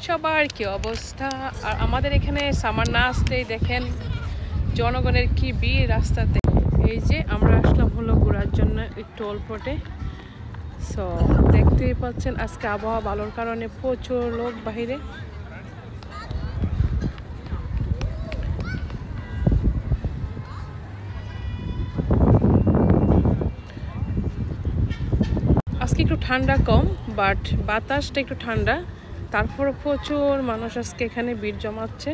সবার কি অবস্থা? আর আমাদের এখানে সামার না আসতেই দেখেন জনগণের কি ভিড় রাস্তাতে। এই যে আমরা আসলাম হলো ঘোরার জন্য একটু অল্পটে। সো দেখতেই পাচ্ছেন আজকে আবহাওয়া ভালোর কারণে প্রচুর লোক বাহিরে। আজকে একটু ঠান্ডা কম, বাট বাতাসটা একটু ঠান্ডা। তারপর প্রচুর মানুষ আজকে এখানে ভিড় জমাচ্ছে।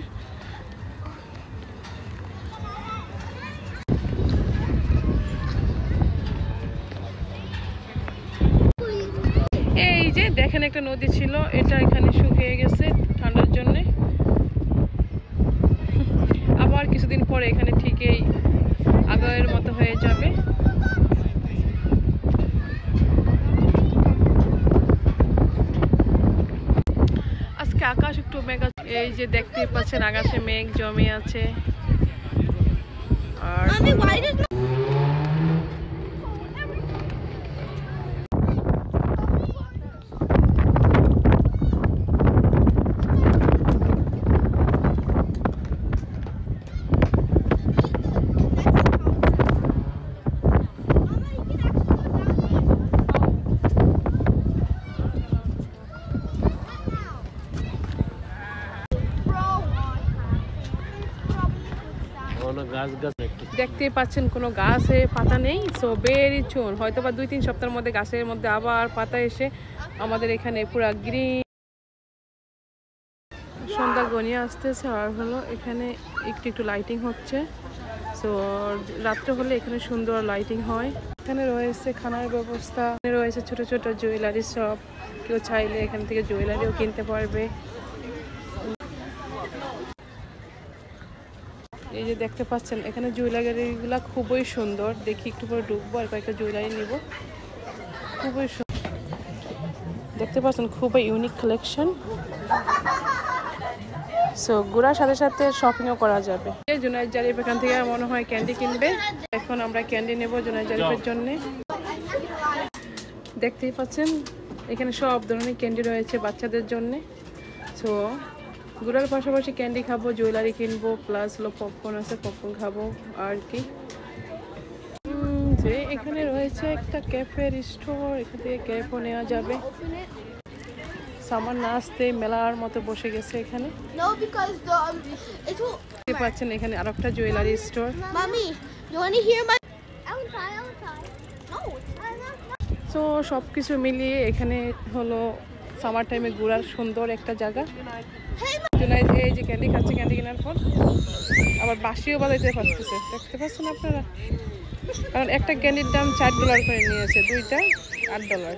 এই যে দেখেন একটা নদী ছিল, এটা এখানে শুকিয়ে গেছে ঠান্ডার জন্যে। আবার কিছুদিন পরে এখানে ঠিকই আগের মতো হয়ে যাবে। আজকে আকাশ একটু মেঘা, এই যে দেখতেই পাচ্ছেন আকাশে মেঘ জমে আছে। আর দেখতেই পাচ্ছেন কোনো গাছে পাতা নেই। সো বেরি চুন হয়তো বা 2-3 সপ্তাহের মধ্যে গাছের মধ্যে আবার পাতা এসে আমাদের এখানে পুরা গ্রিন। সন্ধ্যা গনিয়ে আসতেছে আর হলো এখানে একটু একটু লাইটিং হচ্ছে। সো রাত্রে হলে এখানে সুন্দর লাইটিং হয়। এখানে রয়েছে খানার ব্যবস্থা, রয়েছে ছোট ছোট জুয়েলারি শপ। কেউ চাইলে এখান থেকে জুয়েলারিও কিনতে পারবে। এই যে দেখতে পাচ্ছেন এখানে জুয়েলারিগুলা খুবই সুন্দর। দেখি একটু পরে ঢুকবো আর কয়েকটা জুয়েলারি নিব। খুবই দেখতে পাচ্ছেন খুবই ইউনিক কালেকশন। সো ঘোরার সাথে সাথে শপিংও করা যাবে। জুনায়েদ জারিফ এখান থেকে মনে হয় ক্যান্ডি কিনবে। এখন আমরা ক্যান্ডি নেব জুনায়েদ জারিফের জন্য। দেখতেই পাচ্ছেন এখানে সব ধরনের ক্যান্ডি রয়েছে বাচ্চাদের জন্য। সো ঘোরার পাশাপাশি ক্যান্ডি খাবো, জুয়েলারি কিনবো, প্লাস হলো পপকর্ন আছে, পপকর্ন খাবো আর কি। যে এখানে রয়েছে একটা ক্যাফের স্টোর, এখান থেকে ক্যাফও নেওয়া যাবে। সামার না আসতে মেলার মতো বসে গেছে এখানে। দেখতে পাচ্ছেন এখানে আর একটা জুয়েলারি স্টোর। তো সব কিছু মিলিয়ে এখানে হলো সামার টাইমে ঘোরার সুন্দর একটা জায়গা। জুনায়েদ এই যে ক্যান্ডি খাচ্ছে, ক্যান্ডি কেনার পর আবার বাঁশিও বাজাইতে পারতেছে। দেখতে পাচ্ছেন আপনারা, কারণ একটা ক্যান্ডির দাম $4 করে নিয়েছে, দুইটা $8।